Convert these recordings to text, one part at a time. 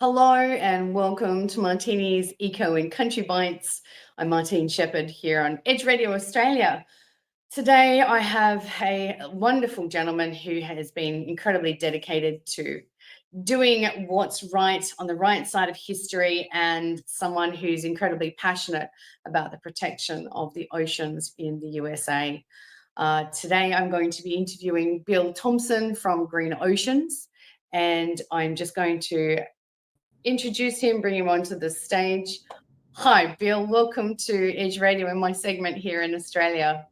Hello and welcome to Martini's Eco and Country Bites. I'm Martine Shepherd here on Edge Radio Australia. Today I have a wonderful gentleman who has been incredibly dedicated to doing what's right on the right side of history, and someone who's incredibly passionate about the protection of the oceans in the USA. Today I'm going to be interviewing Bill Thompson from Green Oceans, and I'm just going to introduce him, bring him onto the stage. Hi, Bill. Welcome to Edge Radio in my segment here in Australia.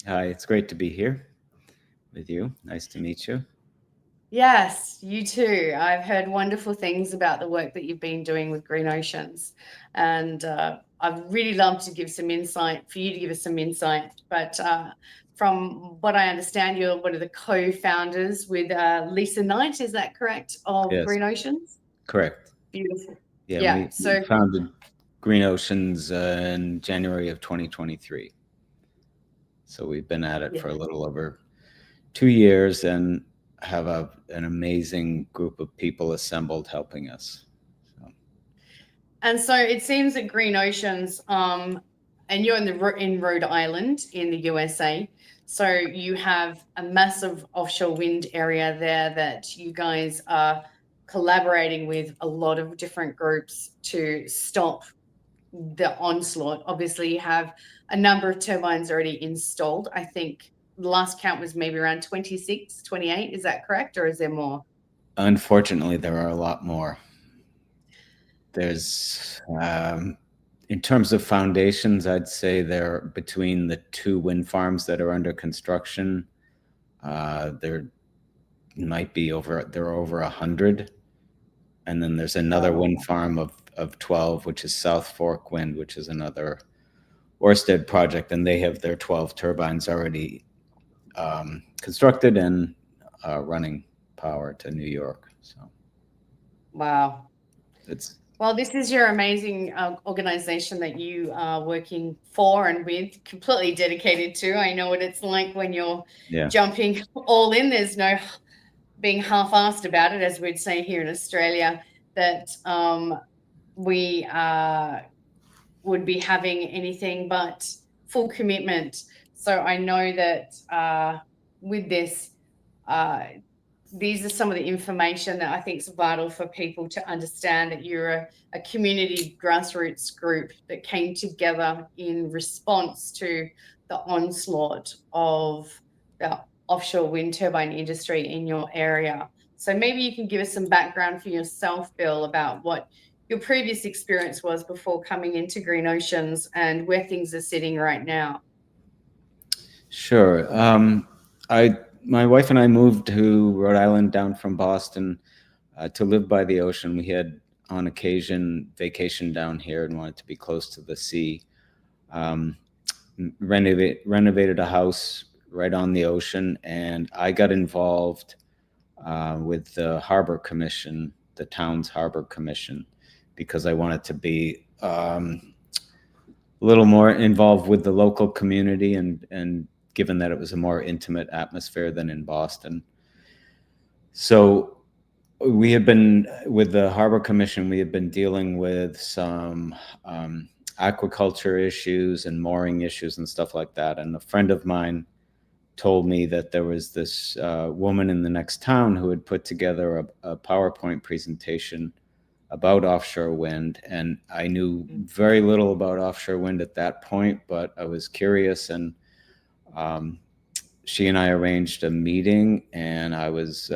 Hi, it's great to be here with you. Nice to meet you. Yes, you too. I've heard wonderful things about the work that you've been doing with Green Oceans, and I'd really love to give some insight for you to give us some insight. But from what I understand, you're one of the co-founders with Lisa Knight. Is that correct? Of Yes, Green Oceans. correct. Beautiful. Yeah, Yeah. we founded Green Oceans in January of 2023. So we've been at it for a little over 2 years and have an amazing group of people assembled helping us. And so it seems that Green Oceans, and you're in Rhode Island in the USA, so you have a massive offshore wind area there that you guys are collaborating with a lot of different groups to stop the onslaught. Obviously, you have a number of turbines already installed. I think the last count was maybe around 26, 28. Is that correct, or is there more? Unfortunately, there are a lot more. There's, in terms of foundations, I'd say they're between the two wind farms that are under construction. There might be there are over 100. And then there's another wind farm of 12, which is South Fork Wind, which is another Ørsted project, and they have their 12 turbines already constructed and running power to New York. So, wow. Well, this is your amazing organization that you are working for and with, completely dedicated to. I know what it's like when you're jumping all in. There's no being half-assed about it, as we'd say here in Australia, that we would be having anything but full commitment. So I know that with this, these are some of the information that I think is vital for people to understand, that you're a community grassroots group that came together in response to the onslaught of the offshore wind turbine industry in your area. So maybe you can give us some background for yourself, Bill, about what your previous experience was before coming into Green Oceans and where things are sitting right now. Sure. My wife and I moved to Rhode Island down from Boston to live by the ocean. We had, on occasion, vacation down here and wanted to be close to the sea. Renovated a house right on the ocean, and I got involved with the Harbor Commission, the town's Harbor Commission, because I wanted to be a little more involved with the local community, and given that it was a more intimate atmosphere than in Boston. So we had been, with the Harbor Commission, we had been dealing with some aquaculture issues and mooring issues and stuff like that. And a friend of mine told me that there was this woman in the next town who had put together a PowerPoint presentation about offshore wind. And I knew very little about offshore wind at that point, but I was curious, and she and I arranged a meeting, and I was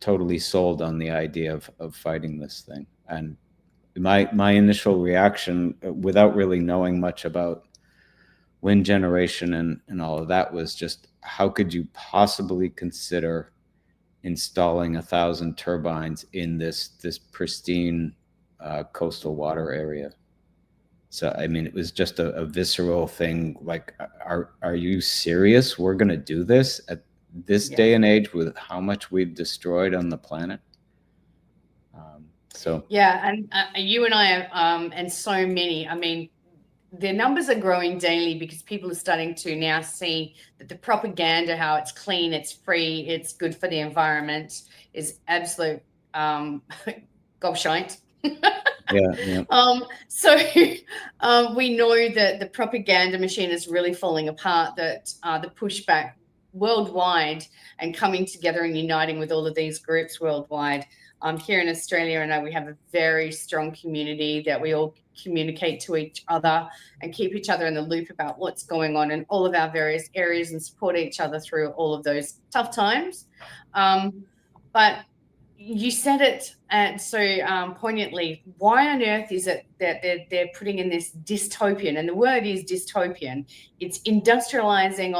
totally sold on the idea of fighting this thing. And my initial reaction, without really knowing much about wind generation and all of that, was just, how could you possibly consider installing 1,000 turbines in this pristine coastal water area? So, I mean, it was just a visceral thing. Like, are you serious? We're going to do this at this day and age with how much we've destroyed on the planet? And you and I, and so many, I mean, the numbers are growing daily because people are starting to now see that the propaganda, how it's clean, it's free, it's good for the environment, is absolute gobshite. Yeah. So we know that the propaganda machine is really falling apart, that the pushback worldwide and coming together and uniting with all of these groups worldwide. Here in Australia, I know we have a very strong community that we all communicate to each other and keep each other in the loop about what's going on in all of our various areas and support each other through all of those tough times. But you said it so poignantly. Why on earth is it that they're putting in this dystopian, and the word is dystopian, it's industrializing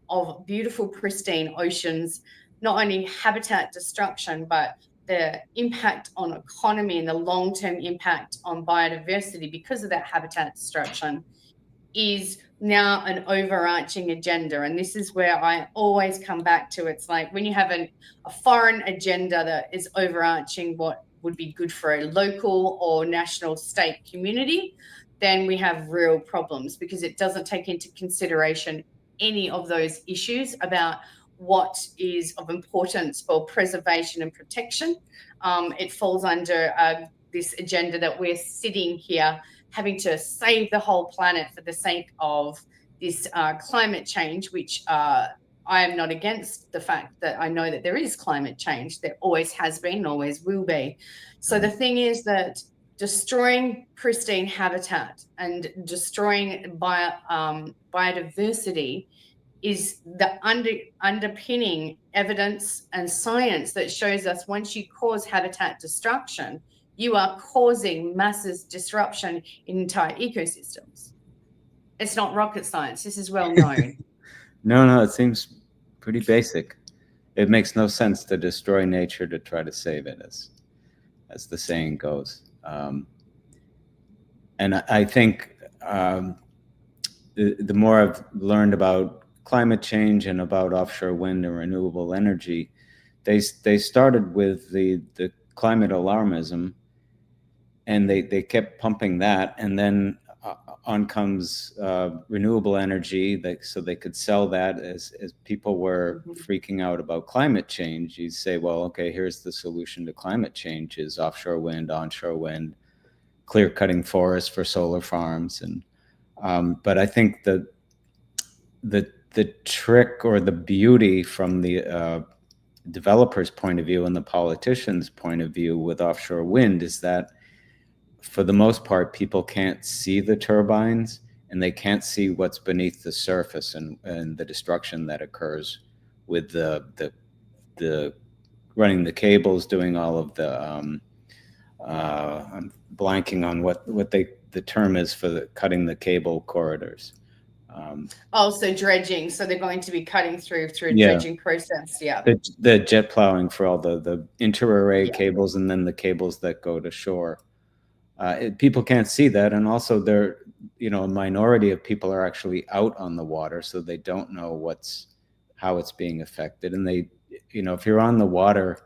of beautiful, pristine oceans, not only habitat destruction, but the impact on economy and the long-term impact on biodiversity because of that habitat destruction is now an overarching agenda. And this is where I always come back to. It's like when you have a foreign agenda that is overarching what would be good for a local or national state community, then we have real problems because it doesn't take into consideration any of those issues about what is of importance for preservation and protection. It falls under this agenda that we're sitting here having to save the whole planet for the sake of this climate change, which I am not against the fact that I know that there is climate change. There always has been, always will be. So the thing is that destroying pristine habitat and destroying biodiversity is the underpinning evidence and science that shows us once you cause habitat destruction, you are causing massive disruption in entire ecosystems. It's not rocket science. This is well known. No, it seems pretty basic. It makes no sense to destroy nature to try to save it, as the saying goes. And I think the more I've learned about climate change and about offshore wind and renewable energy, they started with the climate alarmism, and they kept pumping that, and then on comes renewable energy, so they could sell that as people were freaking out about climate change. You say, well, okay, here's the solution to climate change is offshore wind, onshore wind, clear cutting forests for solar farms. And but I think the trick or the beauty from the developer's point of view and the politician's point of view with offshore wind is that for the most part, people can't see the turbines and they can't see what's beneath the surface and the destruction that occurs with the running the cables, doing all of the I'm blanking on what the term is for cutting the cable corridors. So dredging. So they're going to be cutting through a dredging process. Yeah. The jet plowing for all the inter-array cables and then the cables that go to shore. People can't see that, and also a minority of people are actually out on the water, so they don't know how it's being affected. And they, if you're on the water,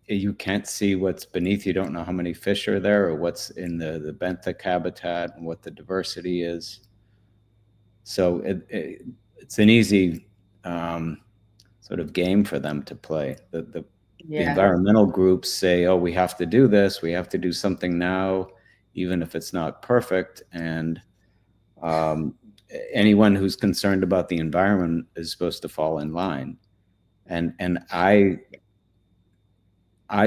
you can't see what's beneath. You don't know how many fish are there or what's in the benthic habitat and what the diversity is. So it's an easy sort of game for them to play. The environmental groups say, oh, we have to do this. We have to do something now, even if it's not perfect. And anyone who's concerned about the environment is supposed to fall in line. And I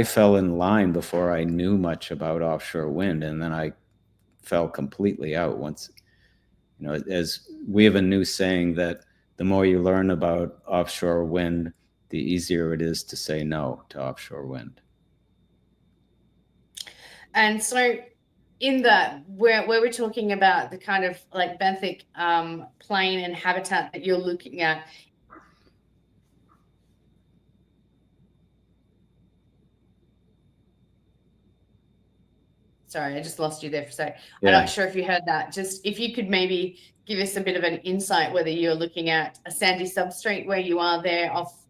fell in line before I knew much about offshore wind. And then I fell completely out once, as we have a new saying that the more you learn about offshore wind, the easier it is to say no to offshore wind. And so in that, where we're talking about the kind of like benthic plain and habitat that you're looking at, sorry, I just lost you there for a sec. I'm not sure if you heard that. Just if you could maybe give us a bit of an insight whether you're looking at a sandy substrate where you are there off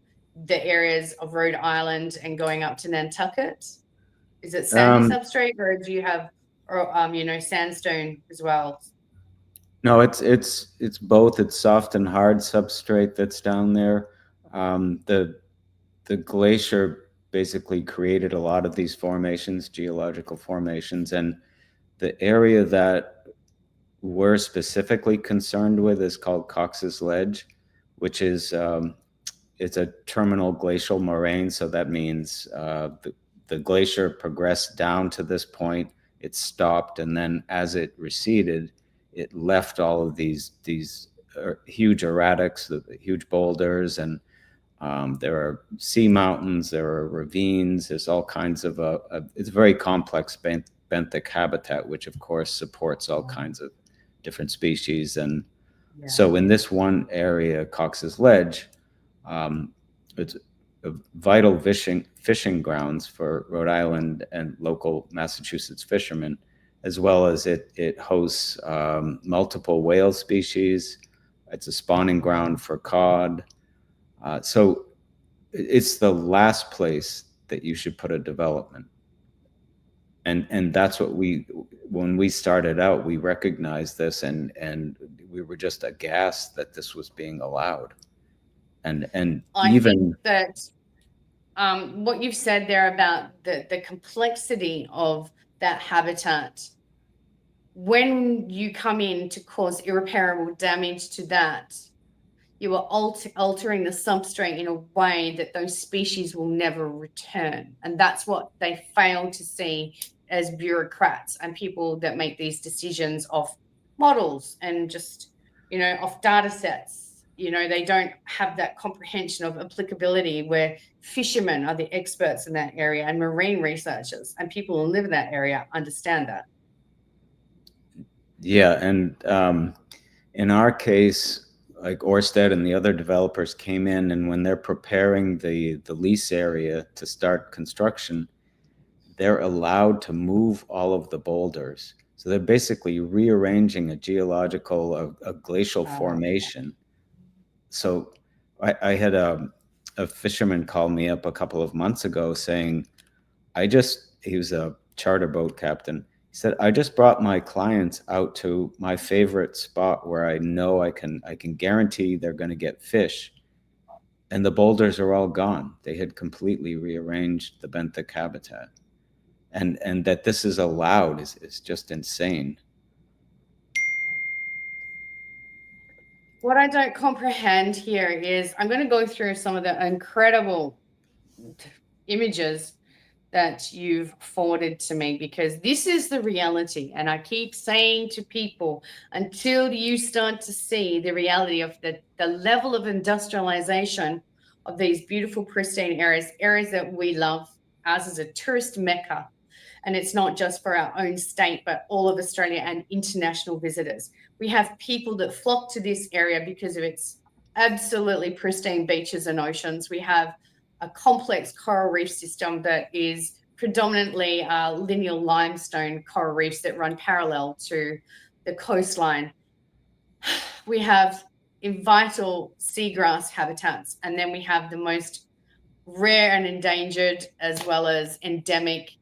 the areas of Rhode Island and going up to Nantucket. Is it sandy substrate, or do you have sandstone as well? No, it's both. It's soft and hard substrate that's down there. The glacier basically created a lot of these formations, geological formations. And the area that we're specifically concerned with is called Cox's Ledge, which is it's a terminal glacial moraine. So that means the glacier progressed down to this point, it stopped, and then as it receded, it left all of these huge erratics, the huge boulders, and there are sea mountains, there are ravines, there's all kinds of it's a very complex benthic habitat, which of course supports all kinds of different species. And so in this one area, Cox's Ledge, it's a vital fishing grounds for Rhode Island and local Massachusetts fishermen, as well as it hosts multiple whale species. It's a spawning ground for cod. So it's the last place that you should put a development. And that's what when we started out, we recognized this, and we were just aghast that this was being allowed. And I think that what you've said there about the complexity of that habitat, when you come in to cause irreparable damage to that, you are altering the substrate in a way that those species will never return. And that's what they fail to see as bureaucrats and people that make these decisions off models and just, off data sets. They don't have that comprehension of applicability, where fishermen are the experts in that area, and marine researchers and people who live in that area understand that. Yeah. And in our case, like Ørsted and the other developers came in, and when they're preparing the lease area to start construction, they're allowed to move all of the boulders. So they're basically rearranging a glacial formation. So I had a fisherman call me up a couple of months ago saying, he was a charter boat captain. He said, I just brought my clients out to my favorite spot where I know I can guarantee they're going to get fish. And the boulders are all gone. They had completely rearranged the benthic habitat. And that this is allowed is just insane. What I don't comprehend here is, I'm going to go through some of the incredible images that you've forwarded to me, because this is the reality. And I keep saying to people, until you start to see the reality of the level of industrialization of these beautiful, pristine areas that we love, ours is a tourist mecca. And it's not just for our own state, but all of Australia and international visitors. We have people that flock to this area because of its absolutely pristine beaches and oceans. We have a complex coral reef system that is predominantly lineal limestone coral reefs that run parallel to the coastline. We have vital seagrass habitats, and then we have the most rare and endangered, as well as endemic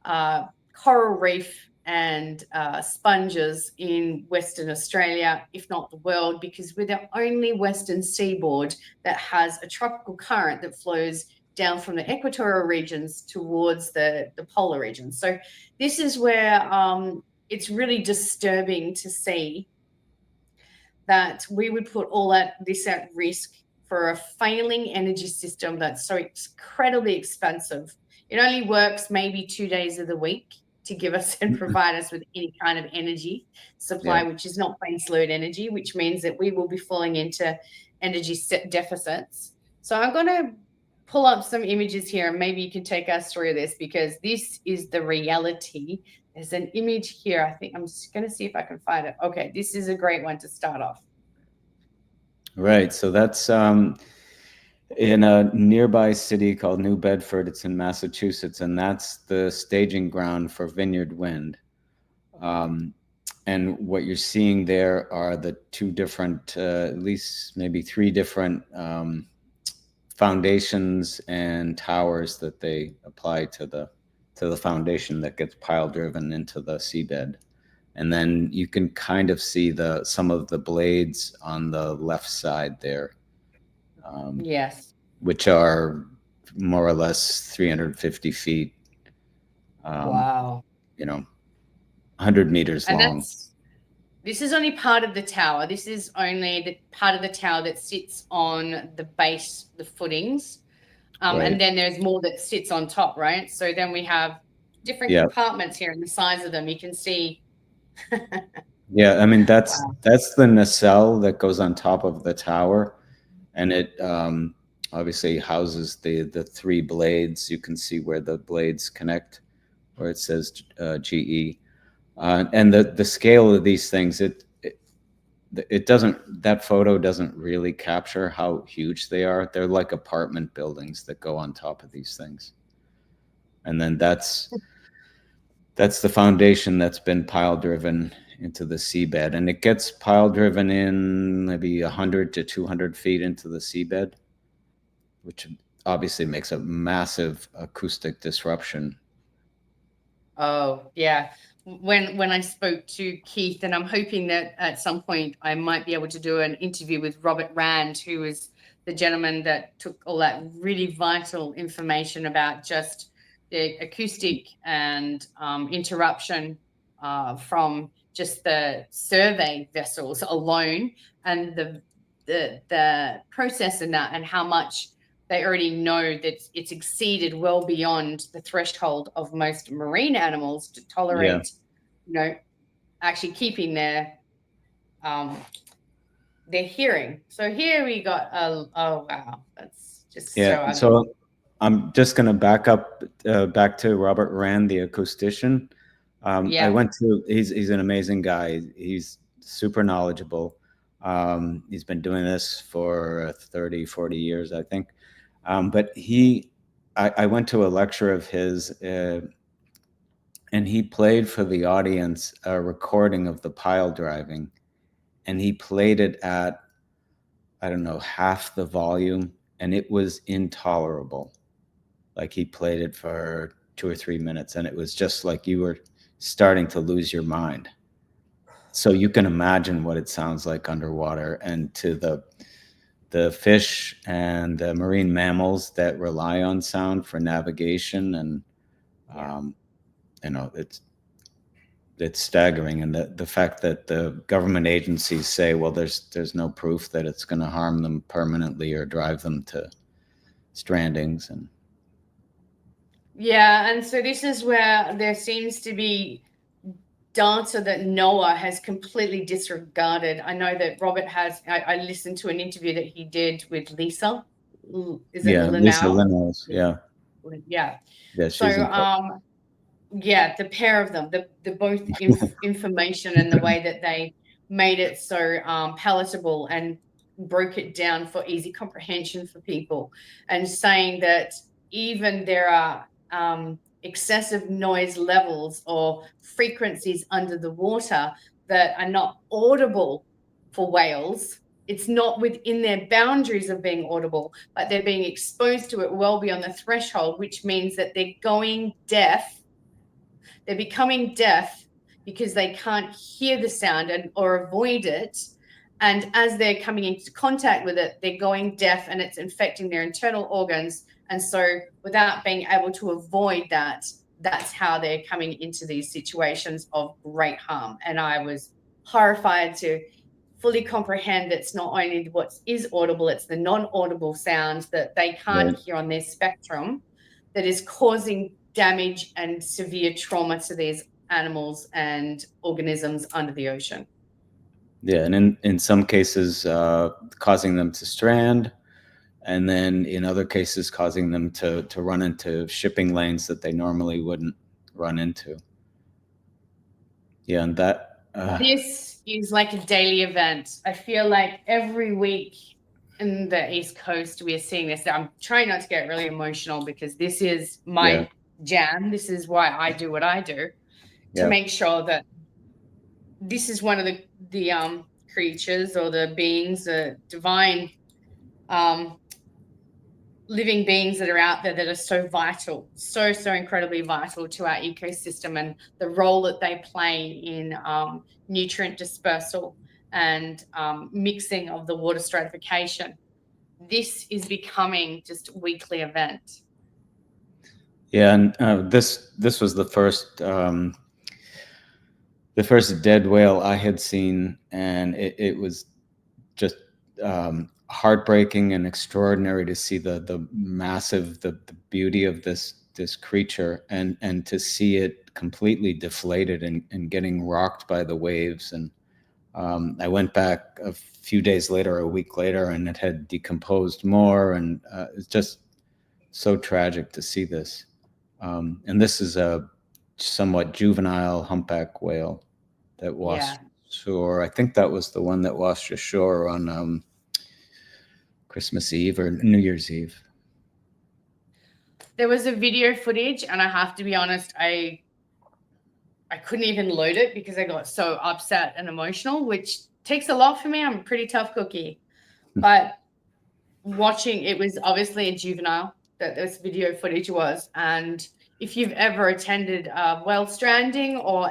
coral reef and sponges in Western Australia, if not the world, because we're the only western seaboard that has a tropical current that flows down from the equatorial regions towards the polar regions. So this is where it's really disturbing to see that we would put all this at risk for a failing energy system that's so incredibly expensive. It only works maybe 2 days of the week to give us and provide us with any kind of energy supply, which is not baseload energy, which means that we will be falling into energy deficits. So I'm going to pull up some images here, and maybe you can take us through this, because this is the reality. There's an image here. I think I'm just going to see if I can find it. Okay, this is a great one to start off. Right. So that's in a nearby city called New Bedford. It's in Massachusetts, and that's the staging ground for Vineyard Wind. And what you're seeing there are the two different, at least maybe three different foundations and towers that they apply to the foundation that gets pile driven into the seabed. And then you can kind of see some of the blades on the left side there. Yes. Which are more or less 350 feet. Wow. 100 meters And long. this is only part of the tower. This is only the part of the tower that sits on the base, the footings. Right. And then there's more that sits on top, right? So then we have different compartments here and the size of them. You can see. Yeah, I mean, that's the nacelle that goes on top of the tower. And it obviously houses the 3 blades. You can see where the blades connect, where it says GE. And the scale of these things, it doesn't, that photo doesn't really capture how huge they are. They're like apartment buildings that go on top of these things. And then that's the foundation that's been pile driven into the seabed, and it gets pile driven in maybe 100 to 200 feet into the seabed, which obviously makes a massive acoustic disruption. Oh, yeah. When I spoke to Keith, and I'm hoping that at some point I might be able to do an interview with Robert Rand, who is the gentleman that took all that really vital information about just the acoustic and interruption from just the survey vessels alone, and the process in that, and how much they already know that it's exceeded well beyond the threshold of most marine animals to tolerate, actually keeping their hearing. So here we got oh wow, that's just so ugly. So I'm just going to back up back to Robert Rand, the acoustician. I went to, he's an amazing guy. He's super knowledgeable. He's been doing this for 30, 40 years, I think. But I went to a lecture of his, and he played for the audience a recording of the pile driving, and he played it at, I don't know, half the volume, and it was intolerable. Like, he played it for 2 or 3 minutes, and it was just like you were starting to lose your mind. So you can imagine what it sounds like underwater, and to the fish and the marine mammals that rely on sound for navigation, and it's staggering. And the fact that the government agencies say, well, there's no proof that it's going to harm them permanently or drive them to strandings. And and so this is where there seems to be data that NOAA has completely disregarded. I know that Robert has, I listened to an interview that he did with Lisa. Is it Linnell? Lisa Linnell, yeah. So, the pair of them, the both information and the way that they made it so palatable and broke it down for easy comprehension for people, and saying that even there are excessive noise levels or frequencies under the water that are not audible for whales. It's not within their boundaries of being audible, but they're being exposed to it well beyond the threshold, which means that they're going deaf. They're becoming deaf because they can't hear the sound or avoid it. And as they're coming into contact with it, they're going deaf, and it's infecting their internal organs. And so without being able to avoid that, that's how they're coming into these situations of great harm. And I was horrified to fully comprehend it's not only what is audible, it's the non-audible sounds that they can't hear on their spectrum that is causing damage and severe trauma to these animals and organisms under the ocean. Yeah, and in some cases, causing them to strand, and then in other cases, causing them to run into shipping lanes that they normally wouldn't run into. Yeah, and that... This is like a daily event. I feel like every week in the East Coast, we are seeing this. I'm trying not to get really emotional because this is my jam. This is why I do what I do, to make sure that this is one of the creatures or the beings, the divine living beings that are out there that are so vital, so incredibly vital to our ecosystem, and the role that they play in nutrient dispersal and mixing of the water stratification. this is becoming just a weekly event. Yeah, and this was the first dead whale I had seen, and it was just heartbreaking and extraordinary to see the massive the beauty of this creature, and to see it completely deflated and getting rocked by the waves. And I went back a few days later, a week later, and it had decomposed more, and it's just so tragic to see this. And this is a somewhat juvenile humpback whale that washed ashore. I think that was the one that washed ashore on Christmas Eve or New Year's Eve. There was a video footage, and I have to be honest, I couldn't even load it because I got so upset and emotional, which takes a lot for me. I'm a pretty tough cookie. But watching, it was obviously a juvenile that this video footage was. And if you've ever attended whale stranding or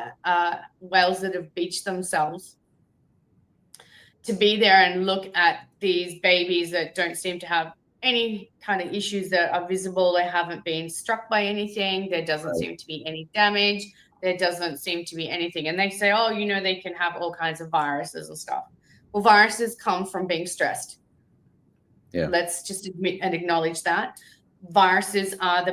whales that have beached themselves, to be there and look at these babies that don't seem to have any kind of issues that are visible, they haven't been struck by anything, there doesn't seem to be any damage, there doesn't seem to be anything. And they say, oh, you know, they can have all kinds of viruses and stuff. Well, viruses come from being stressed. Yeah. Let's just admit and acknowledge that. Viruses are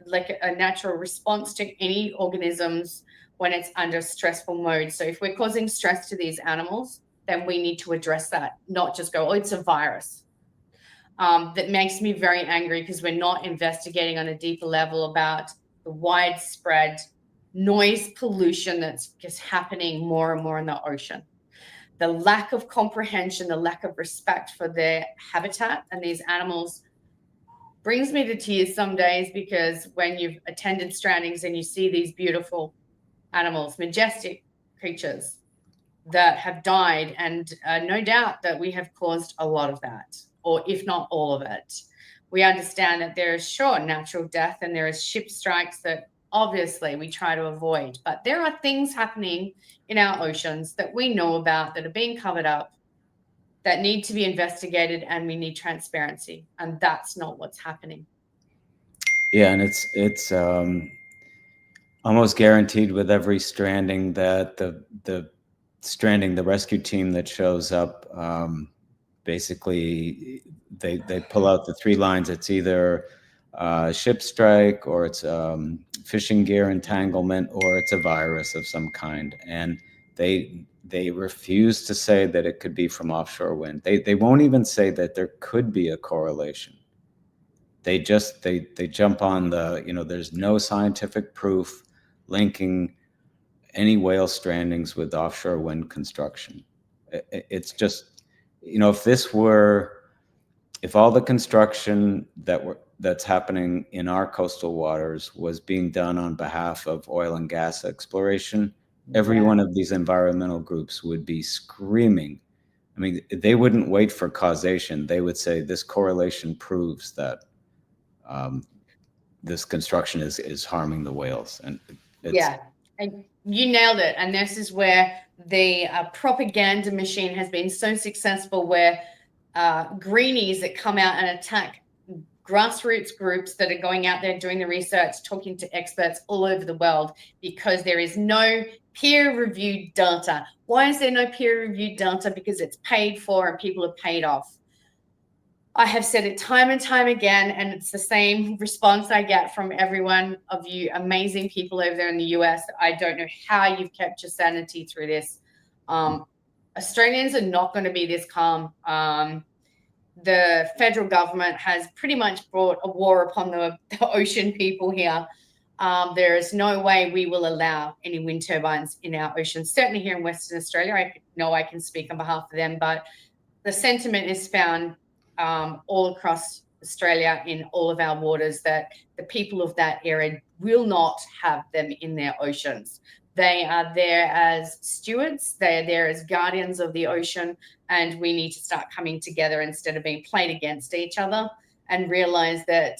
like a natural response to any organisms when it's under stressful mode. So if we're causing stress to these animals, then we need to address that, not just go, oh, it's a virus. That makes me very angry because we're not investigating on a deeper level about the widespread noise pollution that's just happening more and more in the ocean. The lack of comprehension, the lack of respect for their habitat and these animals brings me to tears some days, because when you've attended strandings and you see these beautiful animals, majestic creatures that have died, and no doubt that we have caused a lot of that, or if not all of it. We understand that there is natural death, and there is ship strikes that obviously we try to avoid, but there are things happening in our oceans that we know about that are being covered up, that need to be investigated, and we need transparency, and that's not what's happening. Yeah, and it's almost guaranteed with every stranding that the rescue team that shows up, basically they pull out the three lines. It's either ship strike, or it's fishing gear entanglement, or it's a virus of some kind. And they refuse to say that it could be from offshore wind. They won't even say that there could be a correlation. They jump on there's no scientific proof linking any whale strandings with offshore wind construction. It's just, if all the construction that's happening in our coastal waters was being done on behalf of oil and gas exploration, every one of these environmental groups would be screaming. I mean, they wouldn't wait for causation. They would say this correlation proves that this construction is harming the whales. And and you nailed it. And this is where the propaganda machine has been so successful, where greenies that come out and attack grassroots groups that are going out there doing the research, talking to experts all over the world, because there is no peer-reviewed data. Why is there no peer-reviewed data? Because it's paid for and people are paid off. I have said it time and time again, and it's the same response I get from every one of you amazing people over there in the US. I don't know how you've kept your sanity through this. Australians are not going to be this calm. The federal government has pretty much brought a war upon the ocean people here. There is no way we will allow any wind turbines in our oceans, certainly here in Western Australia. I know I can speak on behalf of them, but the sentiment is found all across Australia, in all of our waters, that the people of that area will not have them in their oceans. They are there as stewards. They are there as guardians of the ocean, and we need to start coming together instead of being played against each other, and realize that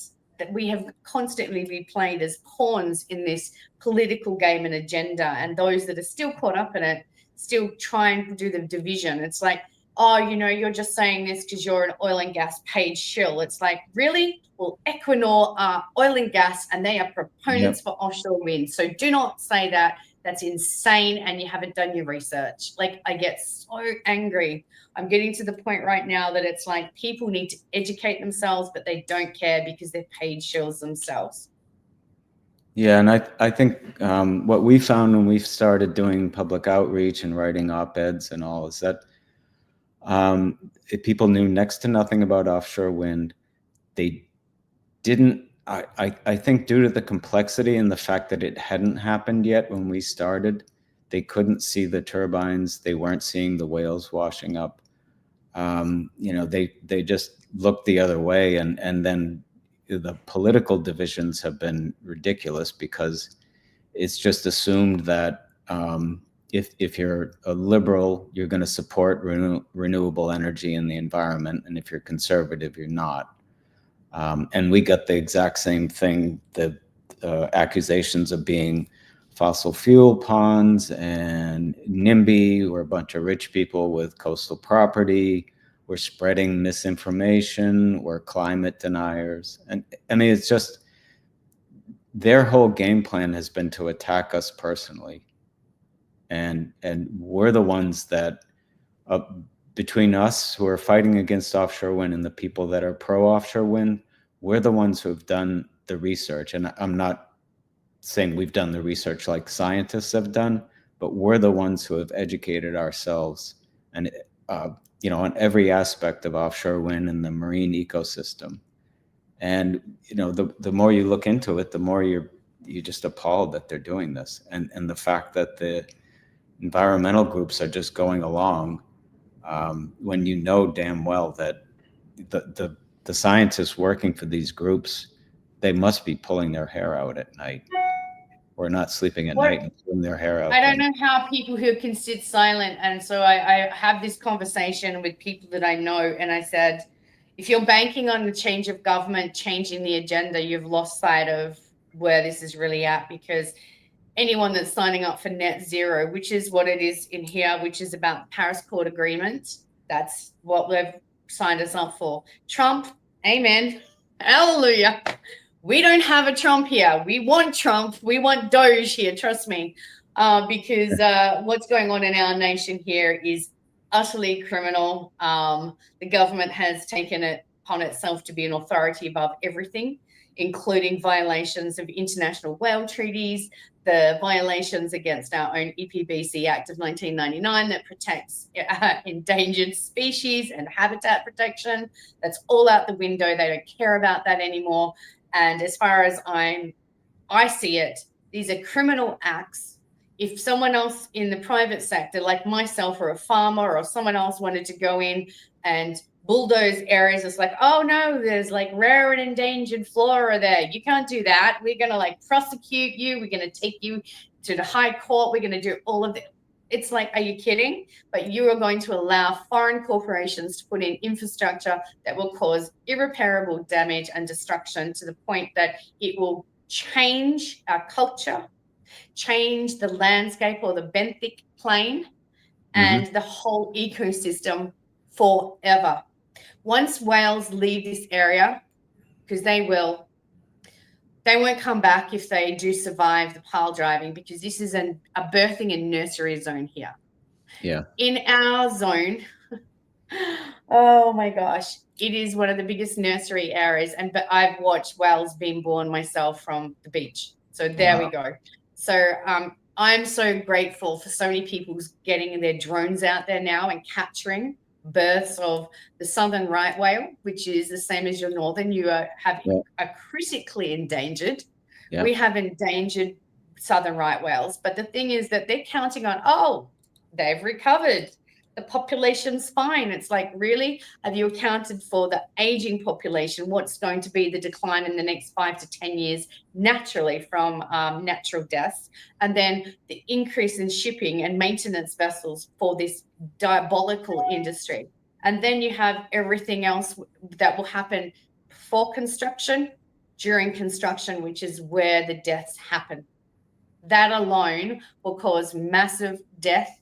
we have constantly been played as pawns in this political game and agenda, and those that are still caught up in it still try and do the division. It's like oh, you're just saying this because you're an oil and gas paid shill. It's like, really? Well, Equinor are oil and gas, and they are proponents for offshore wind. So do not say that. That's insane, and you haven't done your research. Like, I get so angry. I'm getting to the point right now that it's like people need to educate themselves, but they don't care because they're paid shills themselves. Yeah, and I think what we found when we started doing public outreach and writing op-eds and all is that people knew next to nothing about offshore wind. They didn't, I think due to the complexity and the fact that it hadn't happened yet when we started, they couldn't see the turbines. They weren't seeing the whales washing up. They just looked the other way. And then the political divisions have been ridiculous because it's just assumed that if you're a liberal, you're going to support renewable energy in the environment. And if you're conservative, you're not. And we got the exact same thing, the accusations of being fossil fuel pawns and NIMBY. We're a bunch of rich people with coastal property. We're spreading misinformation. We're climate deniers. And I mean, it's just their whole game plan has been to attack us personally. And we're the ones that, between us who are fighting against offshore wind and the people that are pro offshore wind, we're the ones who have done the research. And I'm not saying we've done the research like scientists have done, but we're the ones who have educated ourselves and on every aspect of offshore wind and the marine ecosystem. And the more you look into it, the more you're just appalled that they're doing this, and the fact that the environmental groups are just going along when damn well that the scientists working for these groups, they must be pulling their hair out at night, or not sleeping at night and pulling their hair out. I don't know how people who can sit silent. And so I have this conversation with people that I know, and I said, if you're banking on the change of government changing the agenda, you've lost sight of where this is really at, because anyone that's signing up for net zero, which is what it is in here, which is about the Paris Accord Agreement, that's what they've signed us up for. Trump, amen, hallelujah. We don't have a Trump here. We want Trump. We want Doge here, trust me, because what's going on in our nation here is utterly criminal. The government has taken it upon itself to be an authority above everything, including violations of international whale treaties, the violations against our own EPBC Act of 1999 that protects endangered species and habitat protection. That's all out the window. They don't care about that anymore. And as far as I see it, these are criminal acts. If someone else in the private sector, like myself or a farmer or someone else, wanted to go in and bulldoze areas, it's like, oh no, there's like rare and endangered flora there. You can't do that. We're going to prosecute you. We're going to take you to the high court. We're going to do all of it. It's like, are you kidding? But you are going to allow foreign corporations to put in infrastructure that will cause irreparable damage and destruction to the point that it will change our culture, change the landscape or the benthic plane, and the whole ecosystem forever. Once whales leave this area, because they won't come back if they do survive the pile driving, because this is a birthing and nursery zone here. Yeah. In our zone, oh my gosh, it is one of the biggest nursery areas. But I've watched whales being born myself from the beach. So there we go. So I'm so grateful for so many people getting their drones out there now and capturing births of the southern right whale, which is the same as your northern. You are critically endangered. Yeah. We have endangered southern right whales, but the thing is that they're counting on, oh, they've recovered, the population's fine. It's like, really? Have you accounted for the aging population? What's going to be the decline in the next 5 to 10 years naturally from natural deaths? And then the increase in shipping and maintenance vessels for this diabolical industry. And then you have everything else that will happen before construction, during construction, which is where the deaths happen. That alone will cause massive death,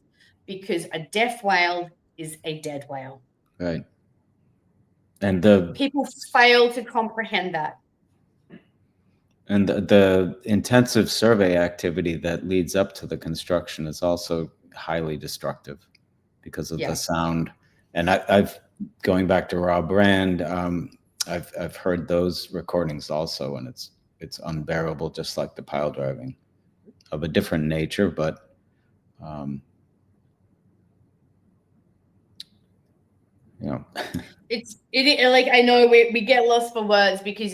because a deaf whale is a dead whale. Right. And people fail to comprehend that. And the intensive survey activity that leads up to the construction is also highly destructive because of the sound. And I've going back to Rob Brand, I've heard those recordings also, and it's unbearable, just like the pile driving, of a different nature, but you know. It like, I know we get lost for words because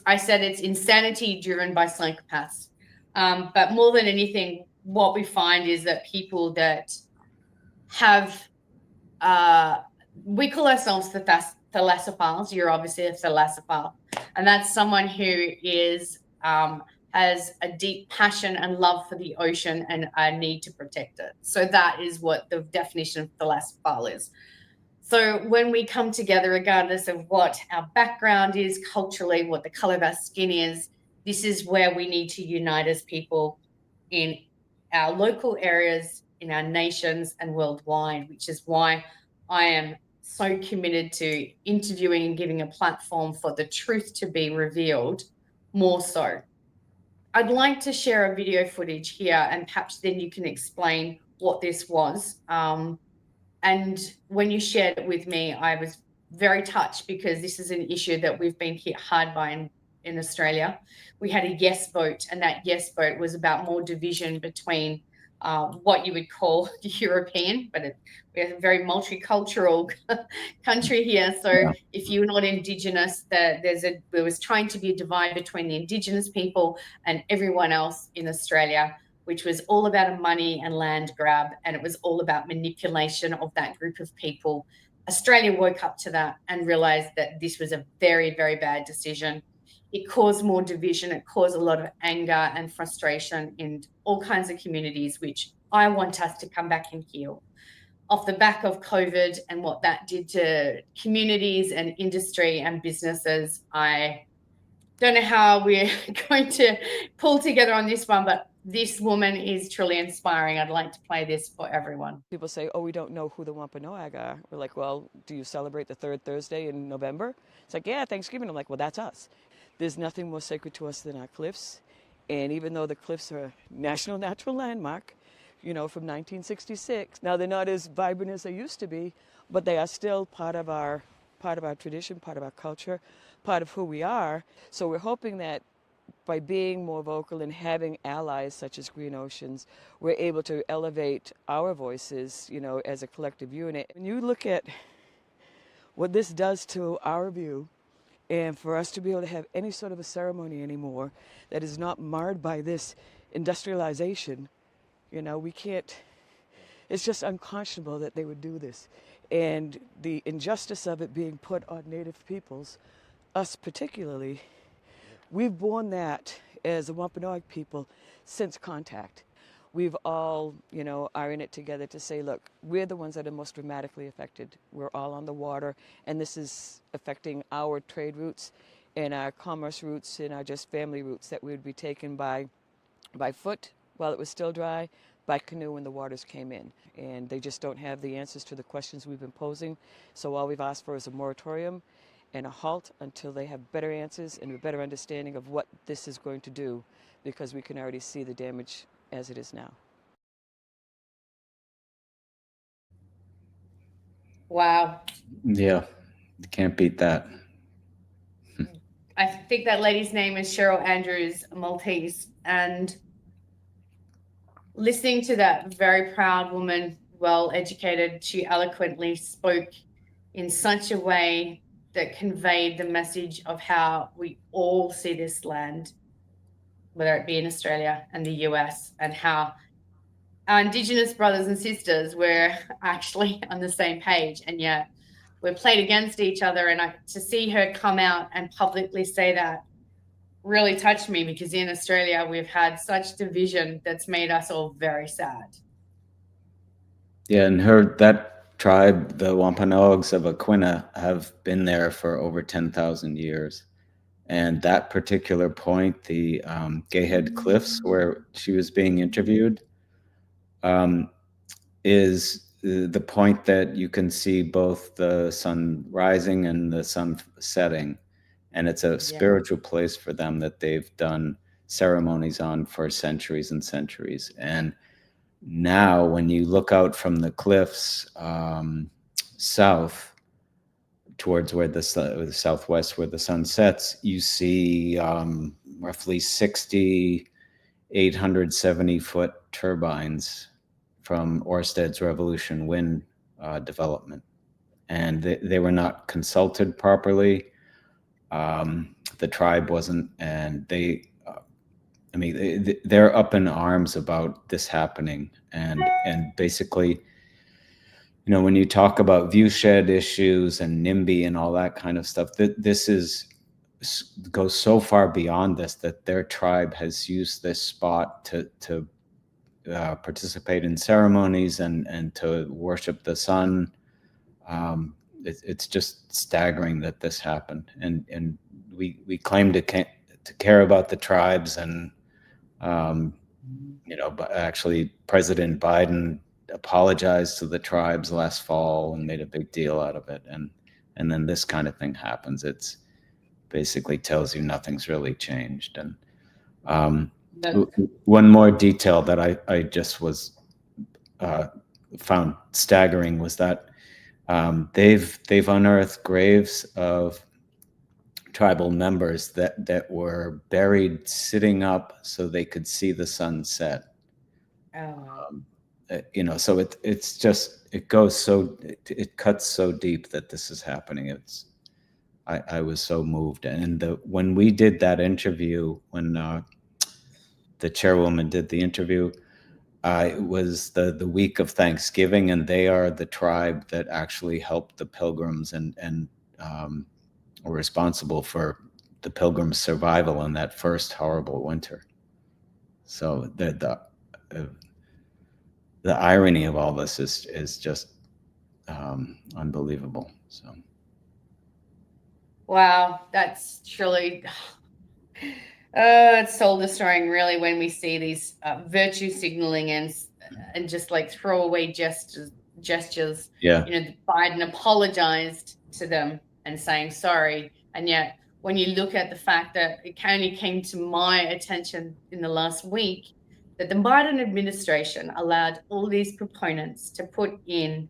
I said it's insanity driven by psychopaths. But more than anything, what we find is that people that have, we call ourselves thalassophiles. You're obviously a thalassophile, and that's someone who is has a deep passion and love for the ocean and a need to protect it. So that is what the definition of thalassophile is. So when we come together, regardless of what our background is culturally, what the color of our skin is, this is where we need to unite as people in our local areas, in our nations, and worldwide, which is why I am so committed to interviewing and giving a platform for the truth to be revealed more so. I'd like to share a video footage here, and perhaps then you can explain what this was. And when you shared it with me, I was very touched because this is an issue that we've been hit hard by in Australia. We had a yes vote, and that yes vote was about more division between what you would call European, but we're a very multicultural country here. So if you're not Indigenous, there was trying to be a divide between the Indigenous people and everyone else in Australia, which was all about a money and land grab, and it was all about manipulation of that group of people. Australia woke up to that and realized that this was a very, very bad decision. It caused more division. It caused a lot of anger and frustration in all kinds of communities, which I want us to come back and heal. Off the back of COVID and what that did to communities and industry and businesses, I don't know how we're going to pull together on this one, but this woman is truly inspiring. I'd like to play this for everyone. People say, oh, we don't know who the Wampanoag are. We're like, well, do you celebrate the third Thursday in November? It's like, yeah, Thanksgiving. I'm like, well, that's us. There's nothing more sacred to us than our cliffs. And even though the cliffs are a National Natural Landmark, you know, from 1966, now they're not as vibrant as they used to be, but they are still part of our tradition, part of our culture, part of who we are. So we're hoping that by being more vocal and having allies such as Green Oceans, we're able to elevate our voices, you know, as a collective unit. When you look at what this does to our view, and for us to be able to have any sort of a ceremony anymore that is not marred by this industrialization, you know, we can't, it's just unconscionable that they would do this. And the injustice of it being put on Native peoples, us particularly, we've borne that as the Wampanoag people since contact. We've all, you know, are in it together to say, look, we're the ones that are most dramatically affected. We're all on the water, and this is affecting our trade routes and our commerce routes and our just family routes that would be taken by foot while it was still dry, by canoe when the waters came in. And they just don't have the answers to the questions we've been posing. So all we've asked for is a moratorium and a halt until they have better answers and a better understanding of what this is going to do, because we can already see the damage as it is now. Wow. Yeah, you can't beat that. I think that lady's name is Cheryl Andrews Maltese, and listening to that very proud woman, well educated, she eloquently spoke in such a way that conveyed the message of how we all see this land, whether it be in Australia and the US, and how our Indigenous brothers and sisters were actually on the same page, and yet we're played against each other. And to see her come out and publicly say that really touched me, because in Australia we've had such division that's made us all very sad. Yeah, and that tribe, the Wampanoags of Aquinnah, have been there for over 10,000 years. And that particular point, the Gayhead Cliffs, where she was being interviewed, is the point that you can see both the sun rising and the sun setting. And it's a spiritual place for them that they've done ceremonies on for centuries and centuries. And now when you look out from the cliffs south towards where the southwest, where the sun sets, you see roughly 60 870-foot turbines from Ørsted's Revolution wind development. And they were not consulted properly. The tribe wasn't, and they're up in arms about this happening. And basically, when you talk about viewshed issues and NIMBY and all that kind of stuff, this goes so far beyond this, that their tribe has used this spot to participate in ceremonies and to worship the sun. It's just staggering that this happened, and we claim to care about the tribes, and but actually President Biden apologized to the tribes last fall and made a big deal out of it, and then this kind of thing happens. It's basically tells you nothing's really changed. And one more detail that I just was found staggering was that they've unearthed graves of tribal members that were buried sitting up so they could see the sun set. So it's just, it cuts so deep that this is happening. I was so moved. And when we did that interview, when the chairwoman did the interview, it was the week of Thanksgiving, and they are the tribe that actually helped the pilgrims and were responsible for the pilgrims' survival in that first horrible winter. So the irony of all this is just unbelievable. So. Wow, that's truly, it's soul destroying, really, when we see these virtue signaling and just like throwaway gestures. Yeah. Biden apologized to them and saying sorry, and yet when you look at the fact that it only came to my attention in the last week that the Biden administration allowed all these proponents to put in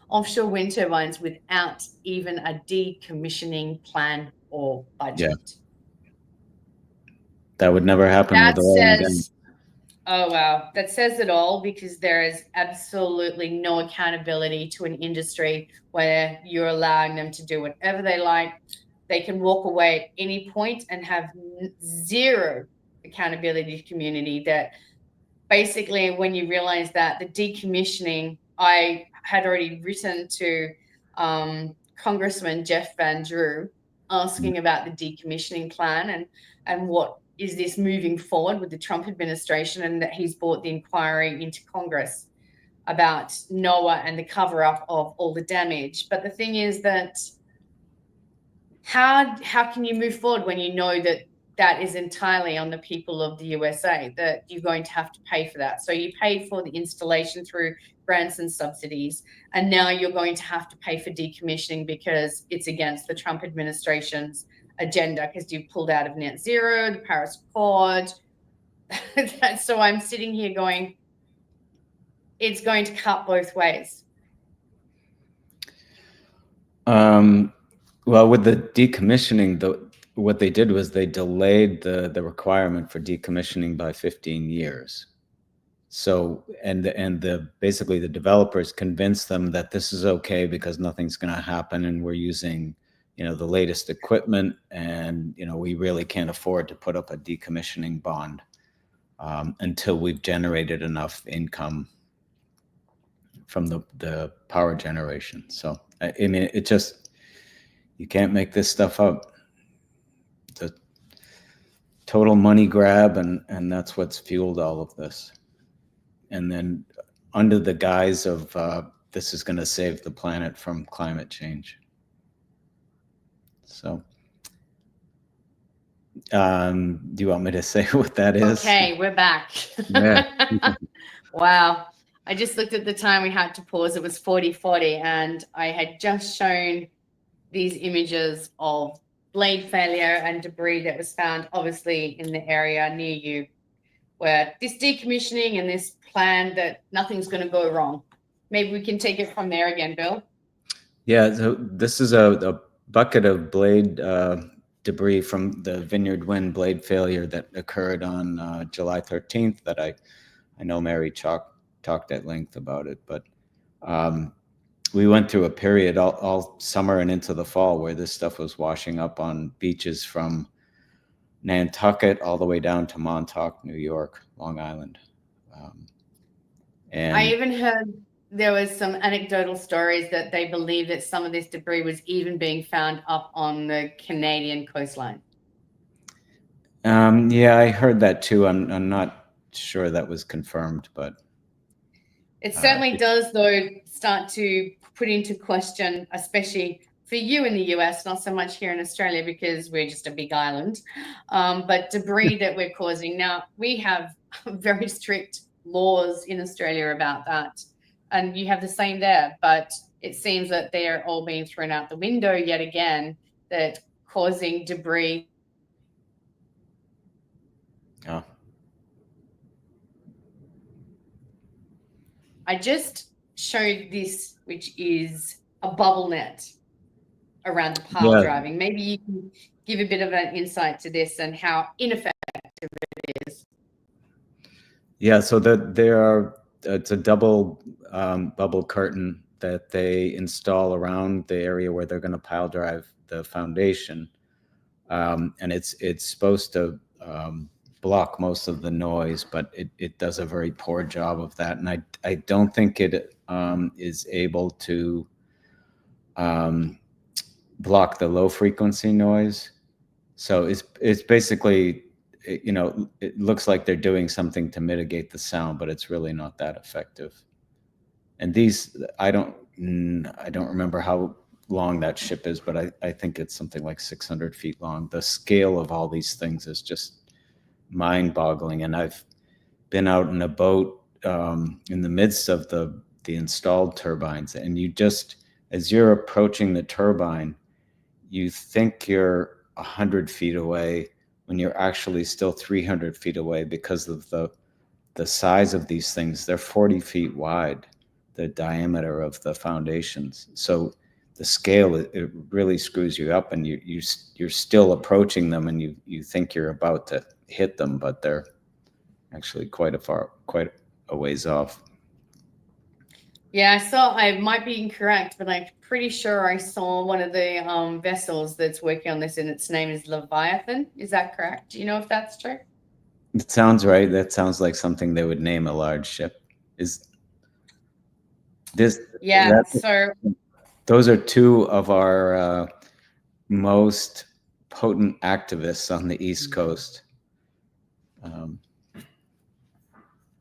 offshore wind turbines without even a decommissioning plan or budget. Yeah. That would never happen with oil and gas. Oh, wow. That says it all, because there is absolutely no accountability to an industry where you're allowing them to do whatever they like. They can walk away at any point and have zero accountability to community. That basically, when you realize that the decommissioning, I had already written to Congressman Jeff Van Drew asking about the decommissioning plan and what is this moving forward with the Trump administration, and that he's brought the inquiry into Congress about NOAA and the cover-up of all the damage. But the thing is that how can you move forward when you know that is entirely on the people of the USA, that you're going to have to pay for that? So you paid for the installation through grants and subsidies, and now you're going to have to pay for decommissioning because it's against the Trump administration's agenda, because you pulled out of net zero, the Paris Accord. So I'm sitting here going, it's going to cut both ways. Well, with the decommissioning, what they did was they delayed the requirement for decommissioning by 15 years. So, basically the developers convinced them that this is okay because nothing's going to happen, and we're using, the latest equipment, and, we really can't afford to put up a decommissioning bond until we've generated enough income from the power generation. So, it just, you can't make this stuff up. It's a total money grab, and that's what's fueled all of this. And then under the guise of this is going to save the planet from climate change. So, do you want me to say what that is? Okay, we're back. Yeah. Wow. I just looked at the time we had to pause. It was 40:40, and I had just shown these images of blade failure and debris that was found, obviously, in the area near you, where this decommissioning and this plan that nothing's going to go wrong. Maybe we can take it from there again, Bill. Yeah, so this is a bucket of blade debris from the Vineyard Wind blade failure that occurred on July 13th that I know Mary talked at length about it, but we went through a period all summer and into the fall where this stuff was washing up on beaches from Nantucket all the way down to Montauk, New York, Long Island. And I even heard there was some anecdotal stories that they believe that some of this debris was even being found up on the Canadian coastline. Yeah, I heard that too. I'm not sure that was confirmed, but it certainly does, though, start to put into question, especially for you in the US, not so much here in Australia because we're just a big island, but debris that we're causing. Now, we have very strict laws in Australia about that, and you have the same there, but it seems that they're all being thrown out the window yet again, that causing debris. Oh. I just showed this, which is a bubble net around the pile driving. Maybe you can give a bit of an insight to this and how ineffective it is. Yeah, so it's a double bubble curtain that they install around the area where they're going to pile drive the foundation, and it's supposed to block most of the noise, but it does a very poor job of that, and I don't think it is able to block the low frequency noise. So it's basically, it looks like they're doing something to mitigate the sound, but it's really not that effective. And these, I don't remember how long that ship is, but I think it's something like 600 feet long. The scale of all these things is just mind-boggling. And I've been out in a boat in the midst of the installed turbines, and as you're approaching the turbine, you think you're 100 feet away when you're actually still 300 feet away because of the size of these things. They're 40 feet wide, the diameter of the foundations. So the scale, it really screws you up, and you're still approaching them, and you think you're about to hit them, but they're actually quite a ways off. Yeah, I might be incorrect, but I'm pretty sure I saw one of the vessels that's working on this, and its name is Leviathan. Is that correct? Do you know if that's true? It sounds right. That sounds like something they would name a large ship. Is this? Yeah, so those are two of our most potent activists on the East Coast.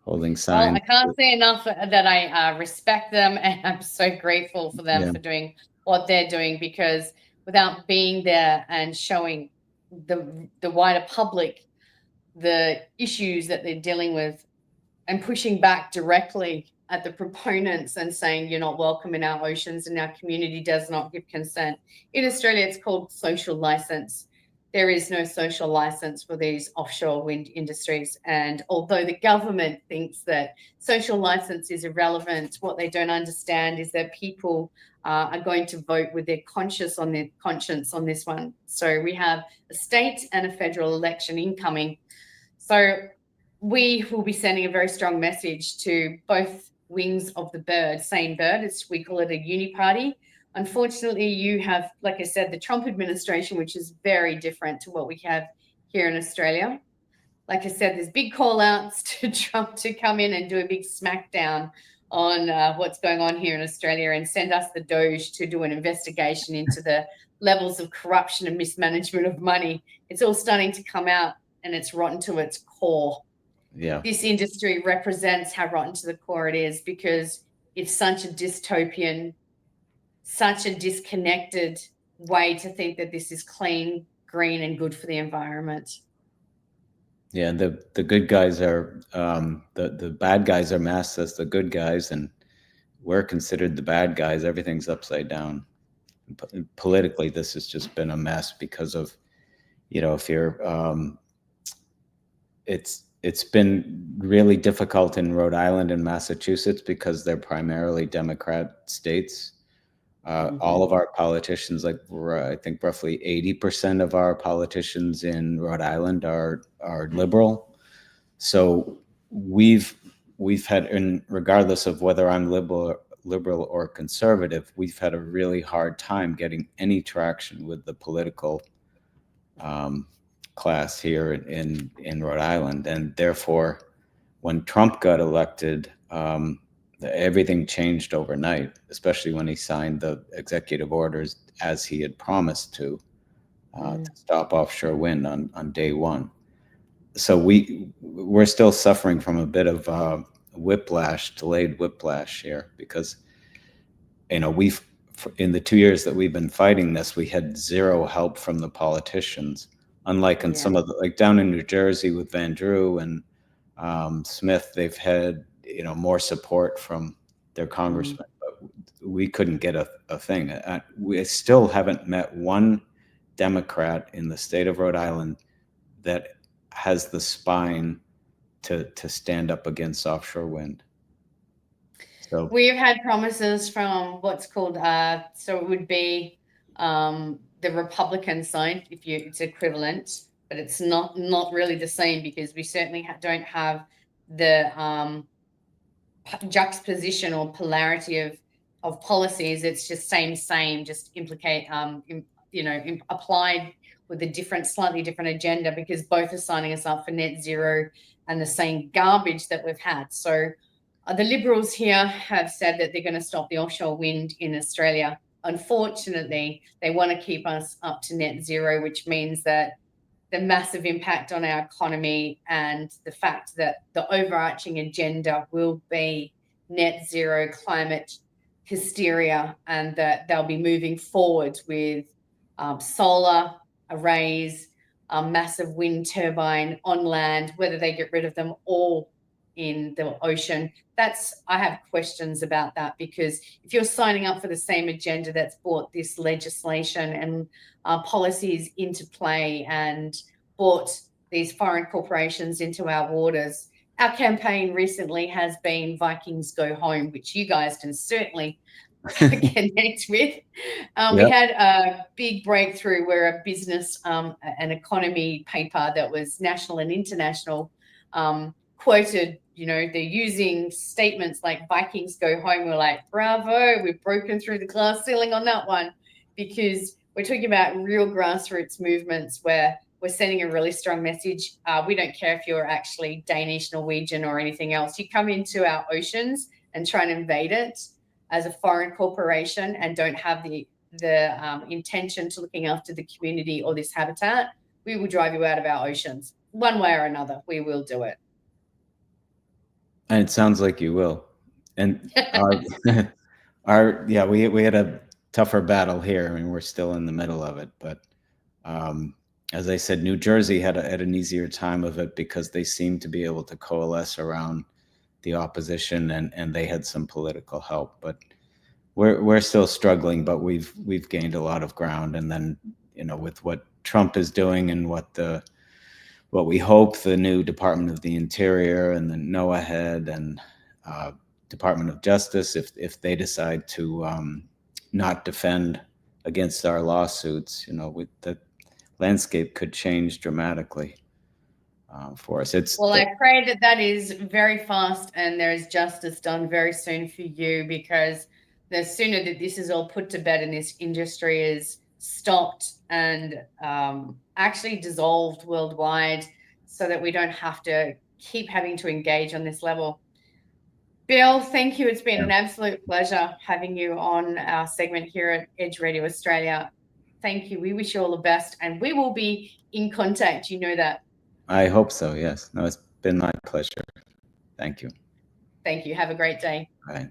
Holding signs. Well, I can't say enough that I respect them, and I'm so grateful for them for doing what they're doing, because without being there and showing the wider public the issues that they're dealing with and pushing back directly at the proponents and saying you're not welcome in our oceans and our community does not give consent. In Australia, it's called social license. There is no social license for these offshore wind industries. And although the government thinks that social license is irrelevant, what they don't understand is that people are going to vote with their conscience on this one. So we have a state and a federal election incoming. So we will be sending a very strong message to both wings of the bird, same bird. We call it a uniparty. Unfortunately, you have, like I said, the Trump administration, which is very different to what we have here in Australia. Like I said, there's big call outs to Trump to come in and do a big smackdown on what's going on here in Australia and send us the Doge to do an investigation into the levels of corruption and mismanagement of money. It's all starting to come out, and it's rotten to its core. Yeah. This industry represents how rotten to the core it is, because it's such a dystopian, such a disconnected way to think that this is clean, green, and good for the environment. Yeah, the good guys are the bad guys are masked as the good guys, and we're considered the bad guys. Everything's upside down. Politically, this has just been a mess because of, if you're it's been really difficult in Rhode Island and Massachusetts because they're primarily Democrat states. All of our politicians, like I think roughly 80% of our politicians in Rhode Island are liberal. So we've had, and regardless of whether I'm liberal or conservative, we've had a really hard time getting any traction with the political class here in Rhode Island, and therefore, when Trump got elected, everything changed overnight, especially when he signed the executive orders as he had promised to stop offshore wind on day one. So we're still suffering from a bit of delayed whiplash here, because we've, in the 2 years that we've been fighting this, we had zero help from the politicians. Unlike in some of the, like down in New Jersey with Van Drew and Smith, they've had more support from their congressmen, but we couldn't get a thing. We still haven't met one Democrat in the state of Rhode Island that has the spine to stand up against offshore wind. So we've had promises from what's called so it would be the Republican side, it's equivalent, but it's not really the same, because we certainly don't have the juxtaposition or polarity of policies. It's just same, just applied with a slightly different agenda, because both are signing us up for net zero and the same garbage that we've had. So the Liberals here have said that they're going to stop the offshore wind in Australia. Unfortunately, they want to keep us up to net zero, which means that the massive impact on our economy and the fact that the overarching agenda will be net zero climate hysteria, and that they'll be moving forward with solar arrays, massive wind turbine on land, whether they get rid of them all in the ocean. I have questions about that, because if you're signing up for the same agenda that's brought this legislation and policies into play and brought these foreign corporations into our waters, our campaign recently has been Vikings Go Home, which you guys can certainly connect with. We had a big breakthrough where a business, an economy paper that was national and international, quoted, they're using statements like Vikings Go Home. We're like, bravo, we've broken through the glass ceiling on that one, because we're talking about real grassroots movements where we're sending a really strong message. We don't care if you're actually Danish, Norwegian, or anything else. You come into our oceans and try and invade it as a foreign corporation and don't have the intention to looking after the community or this habitat, we will drive you out of our oceans. One way or another, we will do it. And it sounds like you will. And we had a tougher battle here. I mean, we're still in the middle of it, but as I said, New Jersey had an easier time of it because they seemed to be able to coalesce around the opposition, and they had some political help. But we're still struggling, but we've gained a lot of ground. And then with what Trump is doing and what we hope the new Department of the Interior and the NOAA head and Department of Justice, if they decide to not defend against our lawsuits, the landscape could change dramatically for us. I pray that is very fast and there is justice done very soon for you, because the sooner that this is all put to bed and this industry is stopped and actually dissolved worldwide, so that we don't have to keep having to engage on this level. Bill, thank you. It's been an absolute pleasure having you on our segment here at Edge Radio Australia. Thank you. We wish you all the best, and we will be in contact. You know that. I hope so, yes. No, it's been my pleasure. Thank you. Thank you. Have a great day. Bye.